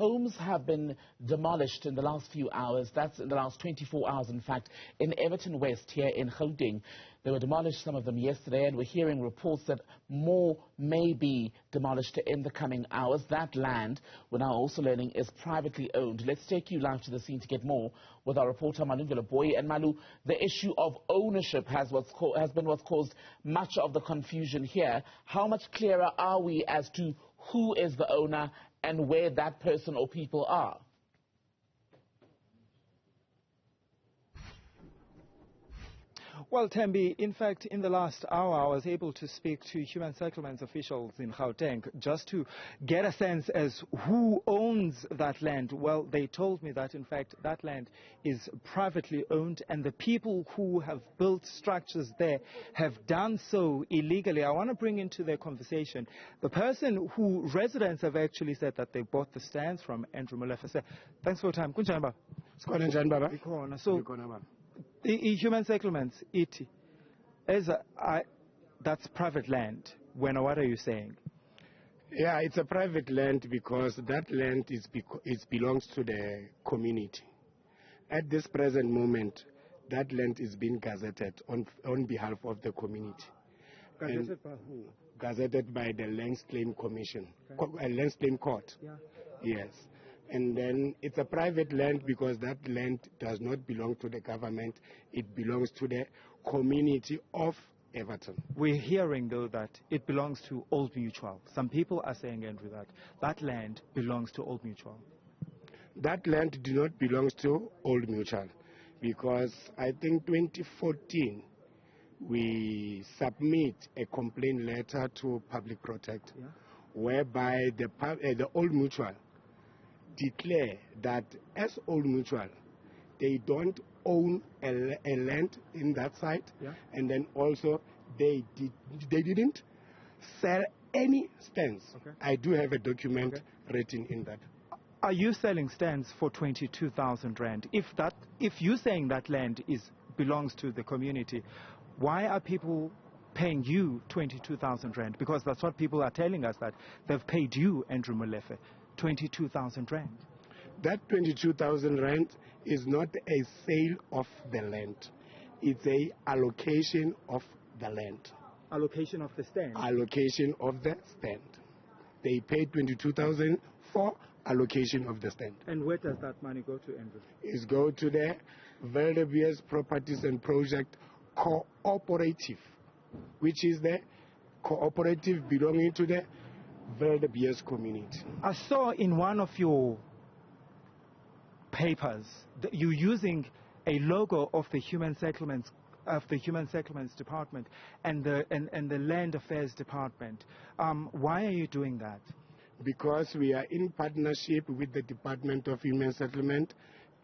Homes have been demolished in the last few hours. That's in the last 24 hours, in fact, in Evaton West here in Gauteng. They were demolished, some of them yesterday, and we're hearing reports that more may be demolished in the coming hours. That land, we're now also learning, is privately owned. Let's take you live to the scene to get more with our reporter Malungelo Booi. And Malu, the issue of ownership has been what's caused much of the confusion here. How much clearer are we as to who is the owner and where that person or people are? Well, Tembi, in fact, in the last hour, I was able to speak to human settlements officials in Gauteng just to get a sense as who owns that land. Well, they told me that, in fact, that land is privately owned, and the people who have built structures there have done so illegally. I want to bring into the conversation the person who residents have actually said that they bought the stands from, Andrew Molefe. Thanks for your time. So, human settlements, that's private land. What are you saying? Yeah, it's a private land because that land belongs to the community. At this present moment, that land is being gazetted on behalf of the community. Gazetted by who? Gazetted by the Lands Claim Commission, Lands Claim Court. Yeah. Yes. And then it's a private land because that land does not belong to the government. It belongs to the community of Evaton. We're hearing, though, that it belongs to Old Mutual. Some people are saying, Andrew, that that land belongs to Old Mutual. That land does not belong to Old Mutual because I think 2014 we submit a complaint letter to Public Protect, whereby the Old Mutual declare that as Old Mutual, they don't own a land in that site, and then also they didn't sell any stands. Okay. I do have a document written in that. Are you selling stands for 22,000 rand? If you're saying that land belongs to the community, why are people paying you 22,000 rand? Because that's what people are telling us, that they've paid you, Andrew Molefe, 22,000 rand. That 22,000 rand is not a sale of the land. It's a allocation of the land. Allocation of the stand? Allocation of the stand. They paid 22,000 for allocation of the stand. And where does that money go to, Andrew? It's go to the Wildebeest Properties and Project Cooperative, which is the cooperative belonging to the Wildebeest community. I saw in one of your papers that you're using a logo of the Human Settlements Department and the Land Affairs Department. Why are you doing that? Because we are in partnership with the Department of Human Settlement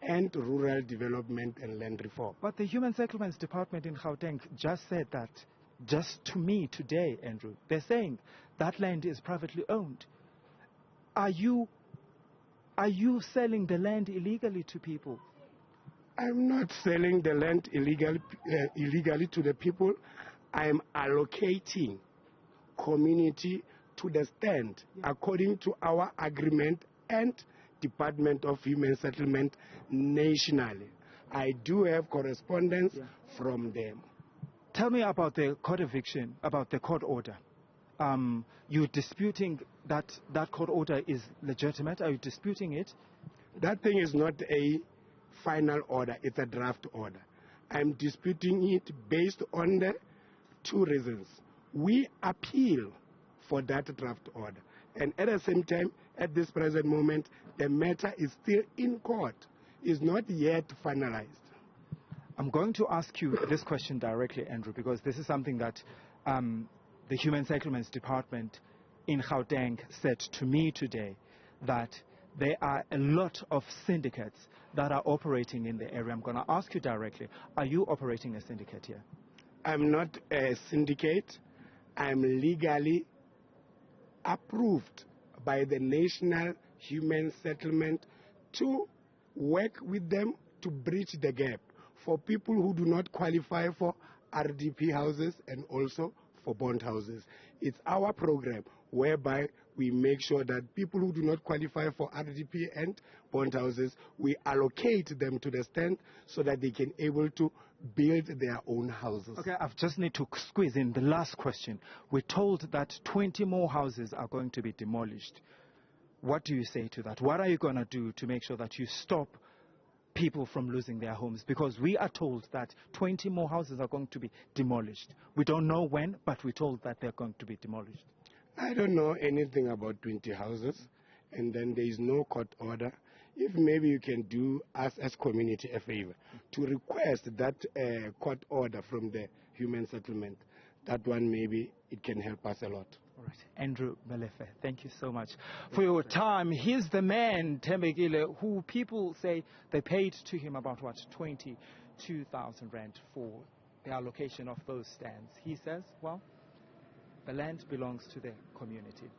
and Rural Development and Land Reform. But the Human Settlements Department in Gauteng just said that, just to me today, Andrew. They're saying that land is privately owned. Are you selling the land illegally to people? I'm not selling the land illegally to the people. I'm allocating community to the stand according to our agreement and Department of Human Settlement nationally. I do have correspondence from them. Tell me about the court eviction, about the court order. You're disputing that court order is legitimate? Are you disputing it? That thing is not a final order. It's a draft order. I'm disputing it based on the two reasons. We appeal for that draft order. And at the same time, at this present moment, the matter is still in court. It's not yet finalized. I'm going to ask you this question directly, Andrew, because this is something that the Human Settlements Department in Gauteng said to me today, that there are a lot of syndicates that are operating in the area. I'm going to ask you directly, are you operating a syndicate here? I'm not a syndicate. I'm legally approved by the National Human Settlement to work with them to bridge the gap for people who do not qualify for RDP houses and also for bond houses. It's our program whereby we make sure that people who do not qualify for RDP and bond houses, we allocate them to the stand so that they can able to build their own houses. Okay, I just need to squeeze in the last question. We're told that 20 more houses are going to be demolished. What do you say to that? What are you going to do to make sure that you stop people from losing their homes? Because we are told that 20 more houses are going to be demolished. We don't know when, but we're told that they're going to be demolished. I don't know anything about 20 houses, and then there is no court order. If maybe you can do us as community a favor to request that court order from the human settlement, that one maybe it can help us a lot. All right. Andrew Molefe, thank you so much for your time. Here's the man, Thembekile, who people say they paid to him about, 22,000 rand for the allocation of those stands. He says, well, the land belongs to the community.